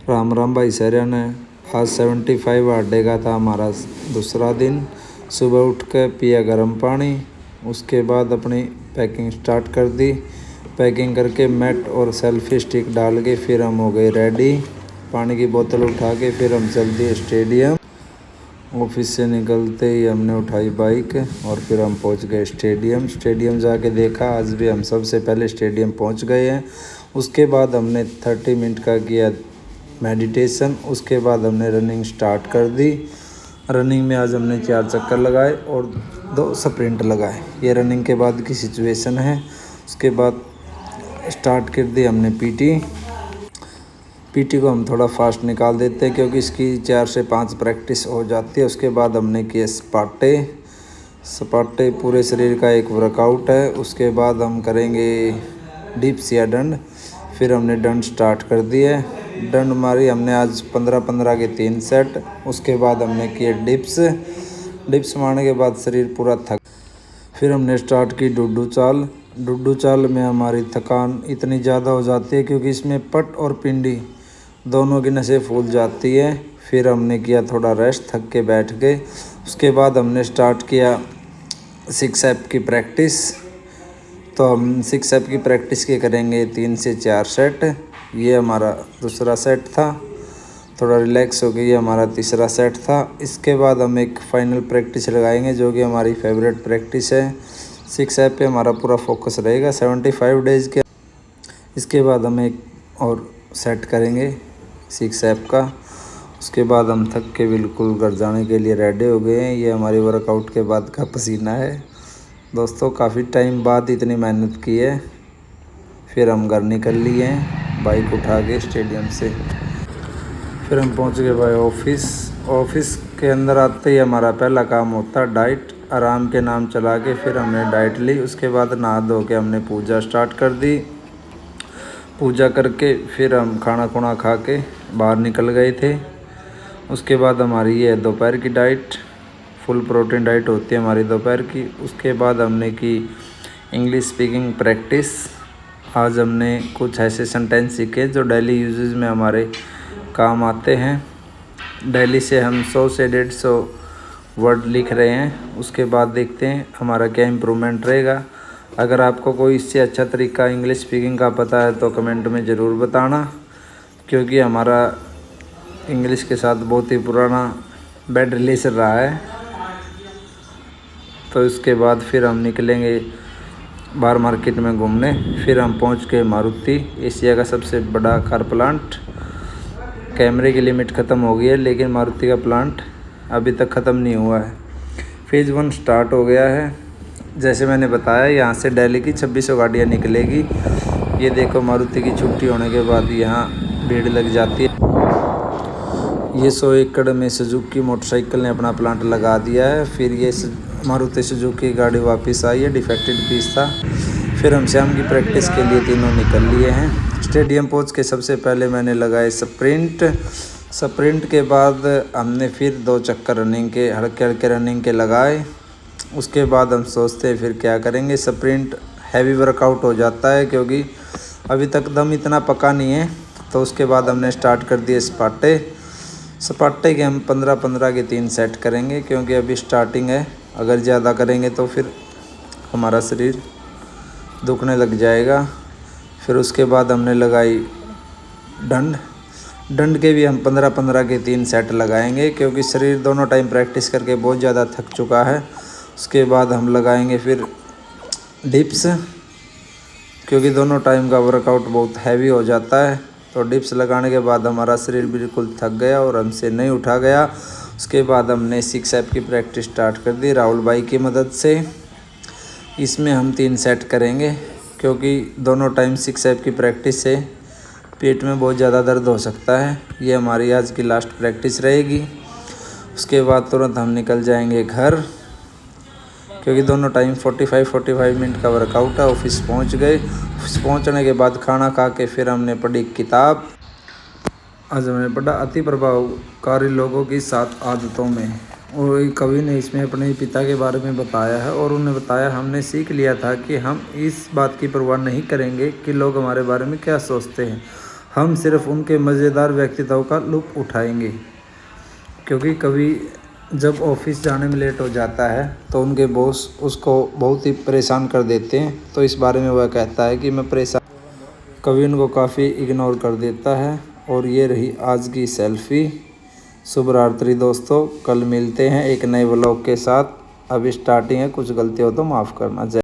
राम राम भाई सारिया ने। आज 75 अड्डे का था हमारा दूसरा दिन। सुबह उठ कर पिया गर्म पानी, उसके बाद अपनी पैकिंग स्टार्ट कर दी। पैकिंग करके मैट और सेल्फी स्टिक डाल के फिर हम हो गए रेडी। पानी की बोतल उठा के फिर हम चल दिए स्टेडियम। ऑफिस से निकलते ही हमने उठाई बाइक और फिर हम पहुंच गए स्टेडियम। स्टेडियम जाके देखा, आज भी हम सबसे पहले स्टेडियम पहुंच गए हैं। उसके बाद हमने 30 मिनट का किया मेडिटेशन। उसके बाद हमने रनिंग स्टार्ट कर दी। रनिंग में आज हमने 4 चक्कर लगाए और 2 स्प्रिंट लगाए। ये रनिंग के बाद की सिचुएशन है। उसके बाद स्टार्ट कर दी हमने पीटी को हम थोड़ा फास्ट निकाल देते हैं क्योंकि इसकी 4 से 5 प्रैक्टिस हो जाती है। उसके बाद हमने किए सपाटे पूरे शरीर का एक वर्कआउट है। उसके बाद हम करेंगे डिप्स या डंड। फिर हमने डंड स्टार्ट कर दिए। डंड मारी हमने आज 15-15 के 3 सेट। उसके बाद हमने किए डिप्स मारने के बाद शरीर पूरा थक। फिर हमने स्टार्ट की डुड्डू चाल में हमारी थकान इतनी ज़्यादा हो जाती है क्योंकि इसमें पट और पिंडी दोनों की नसें फूल जाती है। फिर हमने किया थोड़ा रेस्ट, थक के बैठ गए। उसके बाद हमने स्टार्ट किया 6 एप की प्रैक्टिस। तो हम 6 एप की प्रैक्टिस के करेंगे 3 से 4 सेट। ये हमारा दूसरा सेट था। थोड़ा रिलैक्स हो गई, हमारा तीसरा सेट था। इसके बाद हम एक फाइनल प्रैक्टिस लगाएंगे जो कि हमारी फेवरेट प्रैक्टिस है। 6 एप पे हमारा पूरा फोकस रहेगा 75 डेज़ के। इसके बाद हम एक और सेट करेंगे 6 एप का। उसके बाद हम थक के बिल्कुल घर जाने के लिए रेडी हो गए हैं। ये हमारी वर्कआउट के बाद का पसीना है। दोस्तों, काफ़ी टाइम बाद इतनी मेहनत की है। फिर हम घर निकल लिए हैं बाइक उठा के स्टेडियम से। फिर हम पहुंच गए भाई ऑफिस के अंदर आते ही हमारा पहला काम होता है डाइट। आराम के नाम चला के फिर हमने डाइट ली। उसके बाद नहा धो के हमने पूजा स्टार्ट कर दी। पूजा करके फिर हम खाना खुना खा के बाहर निकल गए थे। उसके बाद हमारी ये दोपहर की डाइट, फुल प्रोटीन डाइट होती है हमारी दोपहर की। उसके बाद हमने की इंग्लिश स्पीकिंग प्रैक्टिस। आज हमने कुछ ऐसे सेंटेंस सीखे जो डेली यूजेस में हमारे काम आते हैं। डेली से हम 100 से 150 वर्ड लिख रहे हैं। उसके बाद देखते हैं हमारा क्या इम्प्रूवमेंट रहेगा। अगर आपको कोई इससे अच्छा तरीका इंग्लिश स्पीकिंग का पता है तो कमेंट में ज़रूर बताना, क्योंकि हमारा इंग्लिश के साथ बहुत ही पुराना बैड रिलेशन रहा है। तो इसके बाद फिर हम निकलेंगे बाहर मार्केट में घूमने। फिर हम पहुंच के मारुति, एशिया का सबसे बड़ा कार प्लांट। कैमरे की लिमिट ख़त्म हो गई है लेकिन मारुति का प्लांट अभी तक ख़त्म नहीं हुआ है। फेज़ 1 स्टार्ट हो गया है। जैसे मैंने बताया, यहाँ से दिल्ली की 2600 गाड़ियाँ निकलेगी। ये देखो, मारुति की छुट्टी होने के बाद यहाँ भीड़ लग जाती है। ये 100 एकड़ में सुजुकी मोटरसाइकिल ने अपना प्लांट लगा दिया है। फिर ये मारुति सुजुकी गाड़ी वापस आई है, डिफेक्टेड पीस था। फिर हम शाम की प्रैक्टिस के लिए तीनों निकल लिए हैं। स्टेडियम पहुंच के सबसे पहले मैंने लगाए स्प्रिंट के बाद हमने फिर 2 चक्कर रनिंग के, हल्के रनिंग के लगाए। उसके बाद हम सोचते हैं फिर क्या करेंगे। स्प्रिंट हैवी वर्कआउट हो जाता है क्योंकि अभी तक दम इतना पका नहीं है। तो उसके बाद हमने स्टार्ट कर दिए सपाटे के हम 15-15 के 3 सेट करेंगे क्योंकि अभी स्टार्टिंग है। अगर ज़्यादा करेंगे तो फिर हमारा शरीर दुखने लग जाएगा। फिर उसके बाद हमने लगाई डंड के भी हम 15-15 के 3 सेट लगाएंगे क्योंकि शरीर दोनों टाइम प्रैक्टिस करके बहुत ज़्यादा थक चुका है। उसके बाद हम लगाएंगे फिर डिप्स, क्योंकि दोनों टाइम का वर्कआउट बहुत हैवी हो जाता है। तो डिप्स लगाने के बाद हमारा शरीर बिल्कुल थक गया और हमसे नहीं उठा गया। उसके बाद हमने 6 एप की प्रैक्टिस स्टार्ट कर दी राहुल भाई की मदद से। इसमें हम 3 सेट करेंगे क्योंकि दोनों टाइम 6 एप की प्रैक्टिस से पेट में बहुत ज़्यादा दर्द हो सकता है। ये हमारी आज की लास्ट प्रैक्टिस रहेगी। उसके बाद तुरंत हम निकल जाएंगे घर, क्योंकि दोनों टाइम 45 मिनट का वर्कआउट है। ऑफिस पहुंच गए। ऑफिस पहुंचने के बाद खाना खा के फिर हमने पढ़ी किताब। आज हमने पढ़ा अति प्रभावकारी लोगों की 7 आदतों में। और एक कवि ने इसमें अपने पिता के बारे में बताया है और उन्होंने बताया, हमने सीख लिया था कि हम इस बात की परवाह नहीं करेंगे कि लोग हमारे बारे में क्या सोचते हैं। हम सिर्फ उनके मज़ेदार व्यक्तित्व का लुत्फ़ उठाएंगे, क्योंकि कभी जब ऑफिस जाने में लेट हो जाता है तो उनके बॉस उसको बहुत ही परेशान कर देते हैं। तो इस बारे में वह कहता है कि मैं परेशान, कभी उनको काफ़ी इग्नोर कर देता है। और ये रही आज की सेल्फ़ी। शुभ रात्रि दोस्तों, कल मिलते हैं एक नए व्लॉग के साथ। अभी स्टार्टिंग है, कुछ गलती हो तो माफ़ करना।